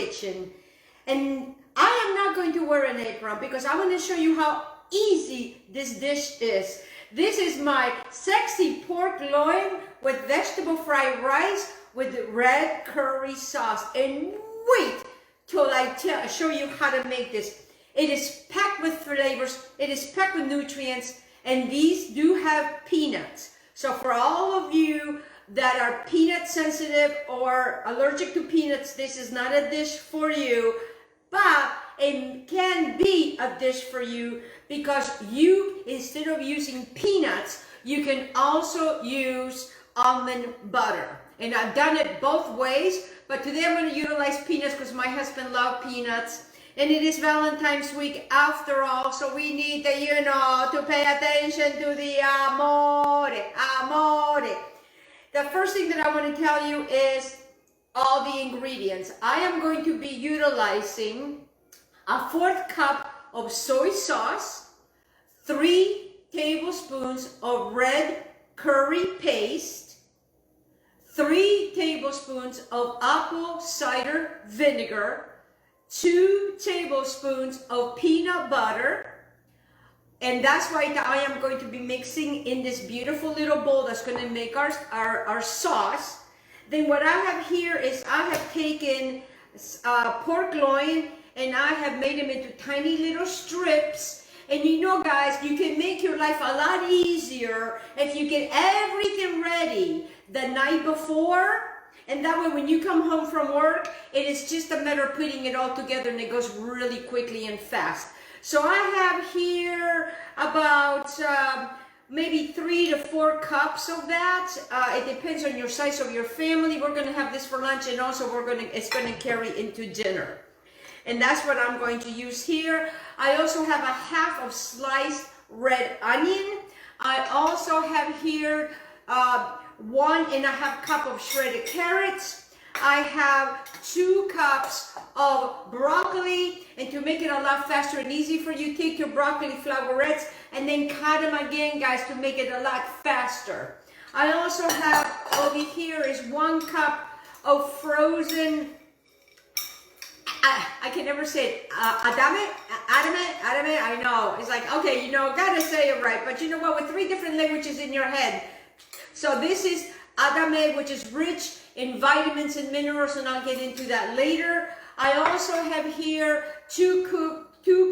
kitchen. And I am not going to wear an apron because I want to show you how easy this dish is. This is my sexy pork loin with vegetable fried rice with red curry sauce. And wait till I show you how to make this. It is packed with flavors, it is packed with nutrients, and these do have peanuts. So for all of you that are peanut sensitive or allergic to peanuts, this is not a dish for you, but it can be a dish for you because you, instead of using peanuts, you can also use almond butter. And I've done it both ways, but today I'm going to utilize peanuts because my husband loves peanuts. And it is Valentine's week after all, so we need to, you know, to pay attention to the amore. The first thing that I want to tell you is all the ingredients. I am going to be utilizing a 1/4 cup of soy sauce, 3 tablespoons of red curry paste, 3 tablespoons of apple cider vinegar, 2 tablespoons of peanut butter, and that's why I am going to be mixing in this beautiful little bowl that's going to make our sauce. Then what I have here is I have taken pork loin and I have made them into tiny little strips. And you know, guys, you can make your life a lot easier if you get everything ready the night before. And that way when you come home from work, it is just a matter of putting it all together and it goes really quickly and fast. So I have here about maybe 3 to 4 cups of that. It depends on your size of your family. We're going to have this for lunch, and also it's going to carry into dinner. And that's what I'm going to use here. I also have a half of sliced red onion. I also have here 1.5 cup of shredded carrots. I have 2 cups of broccoli, and to make it a lot faster and easy for you, take your broccoli flowerets and then cut them again, guys, to make it a lot faster. I also have over here is 1 cup of frozen, I can never say it, adame, I know, it's like, okay, you know, gotta say it right, but you know what, with 3 different languages in your head. So this is adame, which is rich in vitamins and minerals, and I'll get into that later. I also have here 2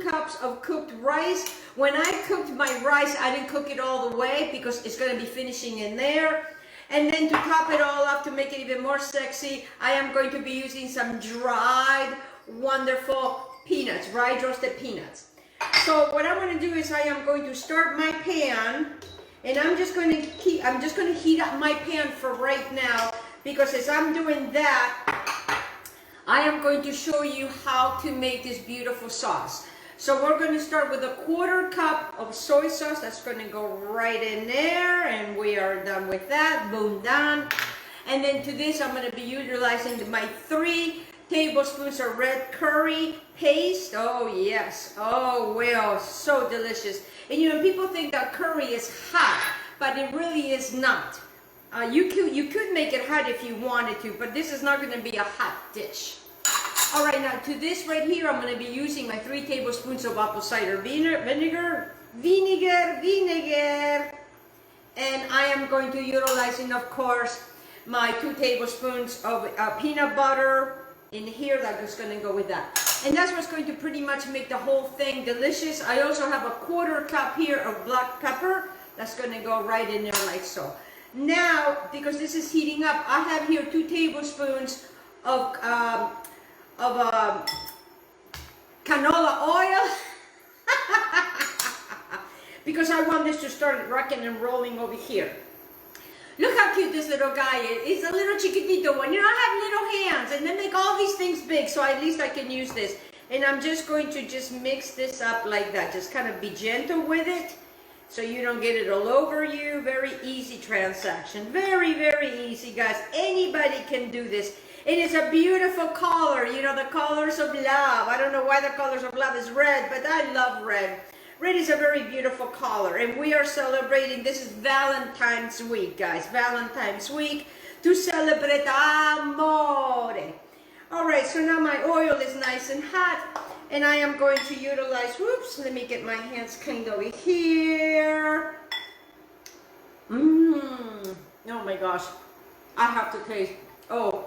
cups of cooked rice. When I cooked my rice, I didn't cook it all the way because it's going to be finishing in there. And then to top it all up, to make it even more sexy, I am going to be using some dried, wonderful peanuts, dried roasted peanuts. So what I'm going to do is I am going to start my pan, and I'm just going to heat up my pan for right now, because as I'm doing that, I am going to show you how to make this beautiful sauce. So we're going to start with a 1/4 cup of soy sauce. That's going to go right in there, and we are done with that. Boom, done. And then to this, I'm going to be utilizing my 3 tablespoons of red curry paste. Oh yes, oh well, so delicious. And you know, people think that curry is hot, but it really is not. You could make it hot if you wanted to, but this is not going to be a hot dish. All right, now to this right here, I'm going to be using my 3 tablespoons of apple cider vinegar, and I am going to utilizing, of course, my 2 tablespoons of peanut butter in here. That's going to go with that, and that's what's going to pretty much make the whole thing delicious. I also have a 1/4 cup here of black pepper. That's going to go right in there like so. Now, because this is heating up, I have here 2 tablespoons of canola oil because I want this to start rocking and rolling over here. Look how cute this little guy is. He's a little chiquitito one. You know, I have little hands and they make all these things big, so at least I can use this. And I'm just going to just mix this up like that. Just kind of be gentle with it so you don't get it all over you. Very easy transaction. Very, very easy, guys. Anybody can do this. It is a beautiful color, you know, the colors of love. I don't know why the colors of love is red, but I love red. Red is a very beautiful color, and we are celebrating, this is Valentine's week, guys. Valentine's week to celebrate amore. All right, so now my oil is nice and hot, and I am going to utilize, whoops, let me get my hands cleaned over here. Oh my gosh, I have to taste. Oh,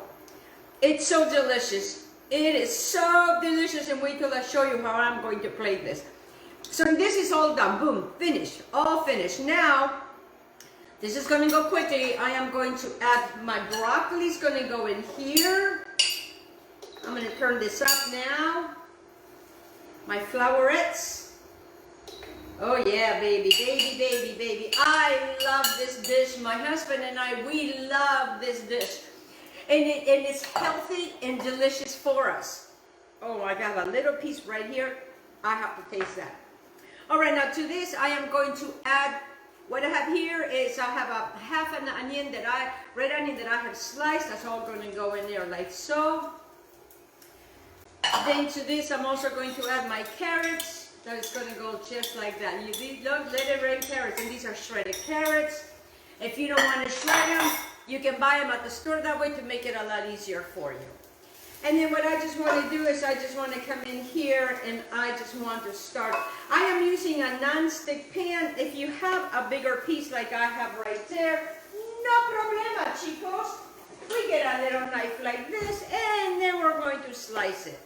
it's so delicious. It is so delicious, and wait till I show you how I'm going to plate this. So this is all done, boom, finished, all finished. Now, this is going to go quickly. I am going to add, my broccoli is going to go in here. I'm going to turn this up now. My flowerets. Oh yeah, baby, baby, baby, baby. I love this dish. My husband and I, we love this dish. And it's healthy and delicious for us. Oh, I got a little piece right here. I have to taste that. All right, now to this, I am going to add, what I have here is I have a half an onion red onion that I have sliced. That's all going to go in there like so. Then to this, I'm also going to add my carrots. That is going to go just like that. You look, little red carrots, and these are shredded carrots. If you don't want to shred them, you can buy them at the store that way to make it a lot easier for you. And then what I just want to do is I just want to come in here and I just want to start. I am using a non-stick pan. If you have a bigger piece like I have right there, no problema, chicos. We get a little knife like this and then we're going to slice it.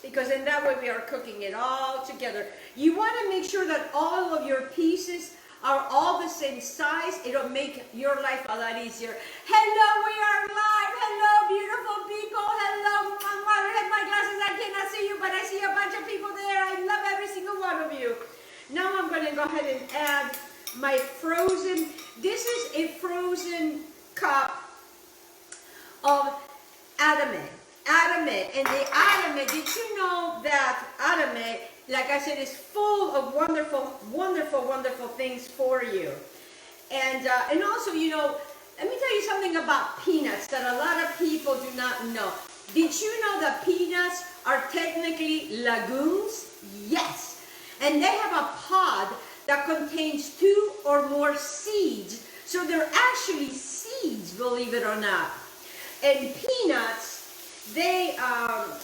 Because in that way we are cooking it all together. You want to make sure that all of your pieces are all the same size. It'll make your life a lot easier. Hello, we are live. Hello, beautiful people. Hello. I have my glasses. I cannot see you, but I see a bunch of people there. I love every single one of you. Now I'm going to go ahead and add my frozen. This is a frozen cup of edamame. And the edamame, did you know that edamame, like I said, is full of wonderful, wonderful, wonderful things for you. And also, you know, let me tell you something about peanuts that a lot of people do not know. Did you know that peanuts are technically legumes? Yes. And they have a pod that contains 2 or more seeds. So they're actually seeds, believe it or not. And peanuts, they have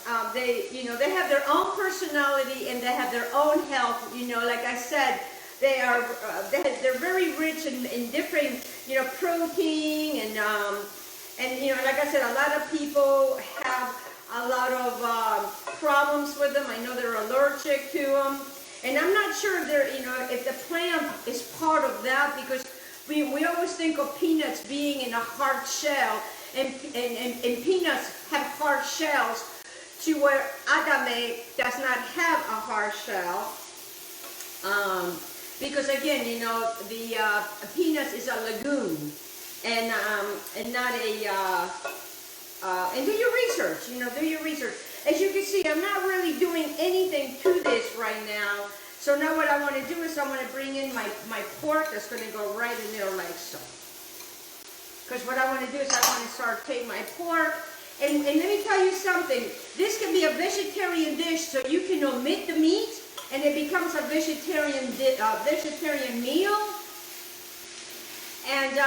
their own personality and they have their own health. You know, like I said, they're very rich in different, you know, protein and you know, like I said, a lot of people have a lot of problems with them. I know they're allergic to them, and I'm not sure they're, you know, if the plant is part of that, because we always think of peanuts being in a hard shell. And peanuts have hard shells to where edamame does not have a hard shell. Because again, you know, the peanuts is a legume and not a, and do your research, you know, do your research. As you can see, I'm not really doing anything to this right now. So now what I want to do is I want to bring in my pork that's going to go right in there like so. Because what I want to do is I want to saute my pork. And let me tell you something. This can be a vegetarian dish, so you can omit the meat, and it becomes a vegetarian meal. And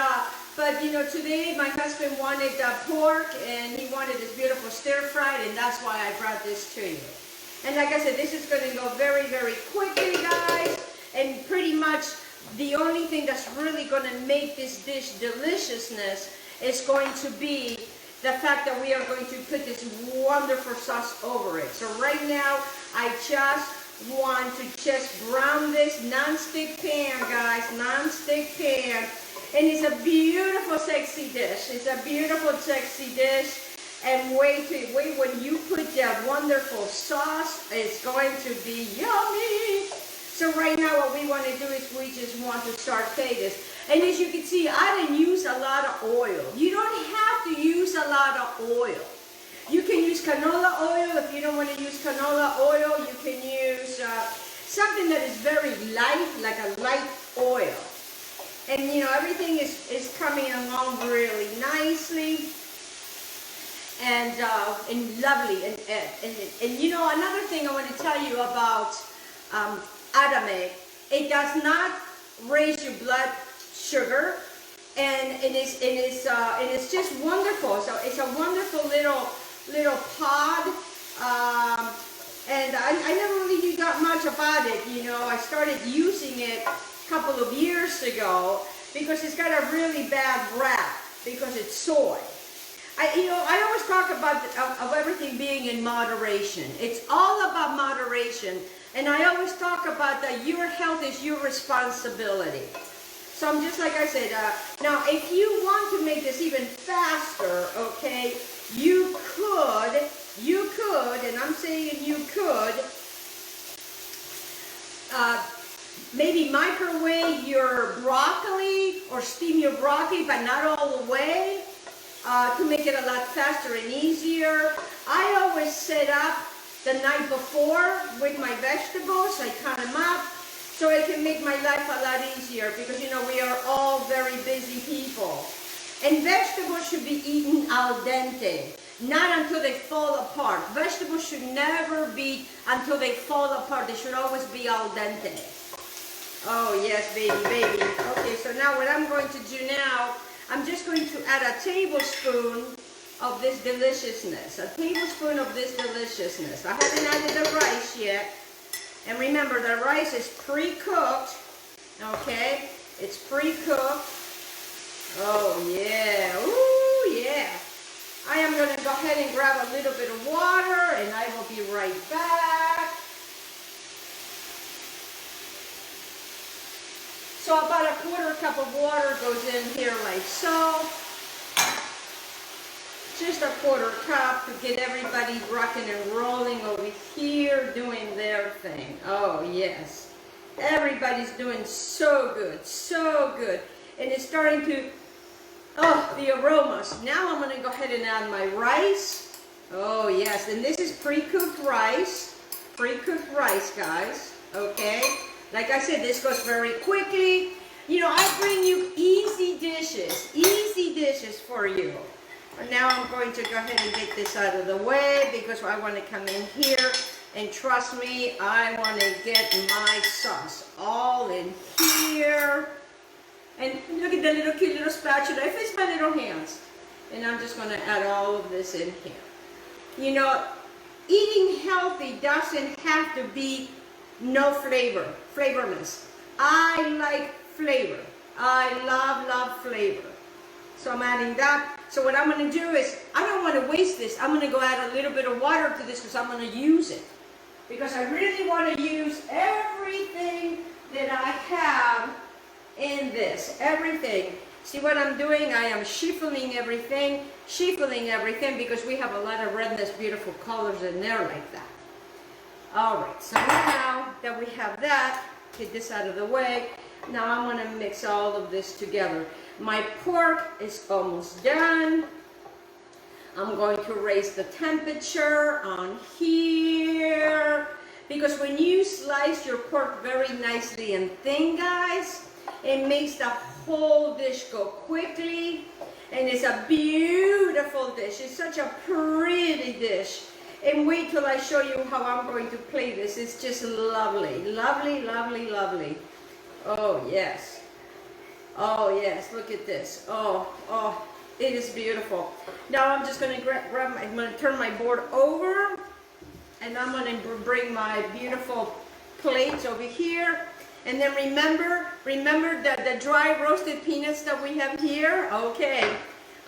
but you know, today my husband wanted pork, and he wanted this beautiful stir fried, and that's why I brought this to you. And like I said, this is going to go very, very quickly, guys. And pretty much the only thing that's really going to make this dish deliciousness is going to be the fact that we are going to put this wonderful sauce over it. So right now, I just want to just brown this non-stick pan, guys, non-stick pan. And it's a beautiful, sexy dish. It's a beautiful, sexy dish. And wait when you put that wonderful sauce, it's going to be yummy. So right now what we want to do is we just want to saute this. And as you can see, I didn't use a lot of oil. You don't have to use a lot of oil. You can use canola oil. If you don't want to use canola oil, you can use something that is very light, like a light oil. And you know, everything is coming along really nicely. And lovely. And you know, another thing I want to tell you about edamame, it does not raise your blood sugar, and it's just wonderful. So it's a wonderful little little pod. And I never really knew that much about it, you know. I started using it a couple of years ago because it's got a really bad rap because it's soy. I always talk about of everything being in moderation. It's all about moderation. And I always talk about that your health is your responsibility. So I'm just like I said, now if you want to make this even faster, okay, you could, and I'm saying you could, maybe microwave your broccoli or steam your broccoli, but not all the way, to make it a lot faster and easier. I always set up the night before with my vegetables. I cut them up so it can make my life a lot easier because, you know, we are all very busy people. And vegetables should be eaten al dente, not until they fall apart. Vegetables should never be until they fall apart. They should always be al dente. Oh, yes, baby, baby. Okay, so now what I'm going to do now, I'm just going to add a tablespoon of this deliciousness. A tablespoon of this deliciousness. I haven't added the rice yet. And remember, the rice is pre-cooked. Okay? It's pre-cooked. Oh, yeah. Ooh, yeah. I am going to go ahead and grab a little bit of water, and I will be right back. So about a quarter cup of water goes in here like so. Just a quarter cup to get everybody rocking and rolling over here doing their thing. Oh, yes. Everybody's doing so good, so good. And it's starting to, oh, the aromas. Now I'm going to go ahead and add my rice. Oh, yes. And this is pre-cooked rice. Pre-cooked rice, guys. Okay. Like I said, this goes very quickly. You know, I bring you easy dishes for you. And now I'm going to go ahead and get this out of the way because I want to come in here and trust me, I want to get my sauce all in here. And look at the little cute little spatula. It fits my little hands. And I'm just going to add all of this in here. You know, eating healthy doesn't have to be no flavor, flavorless. I like flavor. I love flavor. So I'm adding that. So what I'm going to do is, I don't want to waste this. I'm going to go add a little bit of water to this because I'm going to use it. Because I really want to use everything that I have in this. Everything. See what I'm doing? I am shuffling everything because we have a lot of redness, beautiful colors in there like that. Alright, so now that we have that, get this out of the way. Now I'm going to mix all of this together. My pork is almost done. I'm going to raise the temperature on here. Because when you slice your pork very nicely and thin, guys, it makes the whole dish go quickly. And it's a beautiful dish. It's such a pretty dish. And wait till I show you how I'm going to play this. It's just lovely. Lovely, lovely, lovely. Oh, yes. Oh, yes. Look at this. Oh, it is beautiful. Now I'm just going to I'm going to turn my board over. And I'm going to bring my beautiful plates over here. And then remember the dry roasted peanuts that we have here? Okay.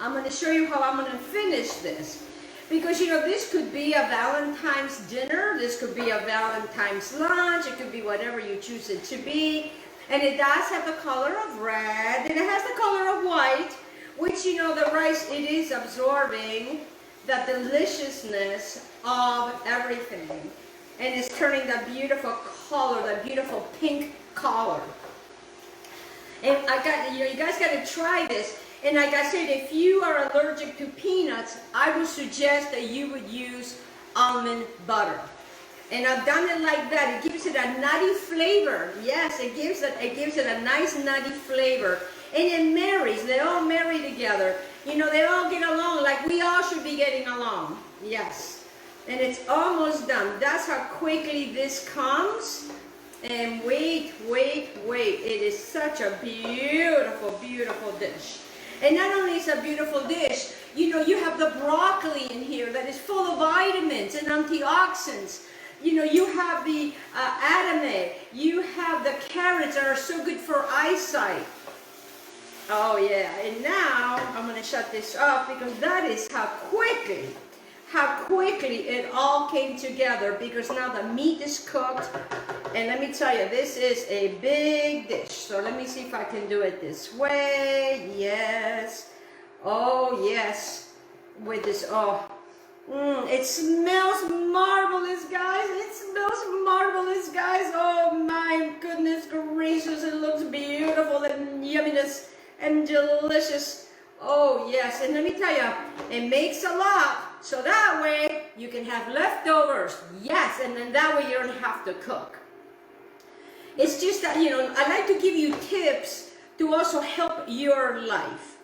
I'm going to show you how I'm going to finish this. Because, you know, this could be a Valentine's dinner, this could be a Valentine's lunch, it could be whatever you choose it to be. And it does have the color of red, and it has the color of white, which, you know, the rice, it is absorbing the deliciousness of everything. And it's turning that beautiful color, that beautiful pink color. And you guys got to try this. And like I said, if you are allergic to peanuts, I would suggest that you would use almond butter. And I've done it like that. It gives it a nutty flavor. Yes, it gives it a nice nutty flavor. And it marries. They all marry together. You know, they all get along like we all should be getting along. Yes. And it's almost done. That's how quickly this comes. And wait. It is such a beautiful, beautiful dish. And not only is it a beautiful dish, You know, you have the broccoli in here that is full of vitamins and antioxidants. You know, you have the edamame, you have the carrots that are so good for eyesight. Oh yeah, and now I'm gonna shut this off because that is how quickly it all came together, because now the meat is cooked. And let me tell you, this is a big dish. So let me see if I can do it this way. Yes. Oh yes. With this, it smells marvelous, guys. It smells marvelous, guys. Oh my goodness gracious, it looks beautiful and yumminess and delicious. Oh yes, and let me tell you, it makes a lot, so that way you can have leftovers. Yes, and then that way you don't have to cook. It's just that, you know, I like to give you tips to also help your life.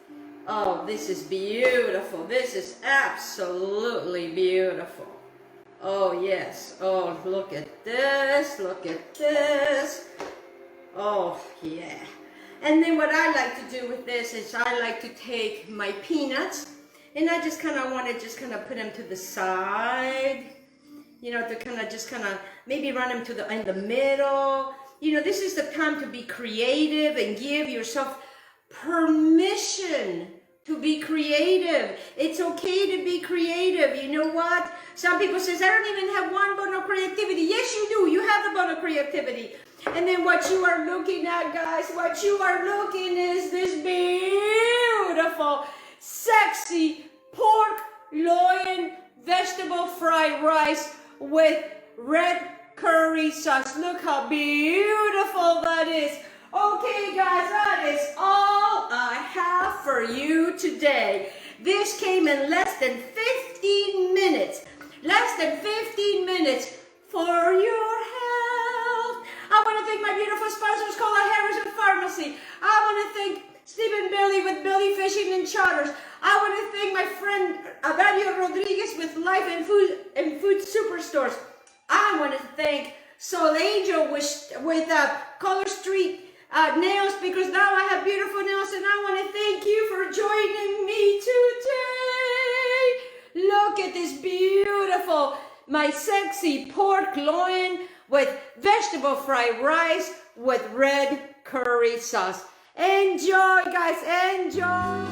Oh, this is beautiful. This is absolutely beautiful. Oh yes. Oh, look at this. Look at this. Oh yeah. And then what I like to do with this is I like to take my peanuts and I just kind of want to just kind of put them to the side, you know, to kind of maybe run them to in the middle. You know, this is the time to be creative and give yourself permission to be creative. It's okay to be creative. You know what? Some people says, I don't even have one bone of creativity. Yes, you do. You have the bone of creativity. And then what you are looking at, guys, what you are looking is this beautiful, sexy pork loin vegetable fried rice with red curry sauce. Look how beautiful that is. Okay, guys, that is all I have for you today. This came in less than 15 minutes. Less than 15 minutes for your health. I want to thank my beautiful sponsors, Harris FARMASI. I want to thank Stephen Bailey with Belly Fishing and Charters. I want to thank my friend Dario Rodriguez with Life and Food Superstores. I want to thank Solangel with Color Street nails, because now I have beautiful nails, and I want to thank you for joining me today. Look at this beautiful, my sexy pork loin with vegetable fried rice with red curry sauce. Enjoy, guys, enjoy.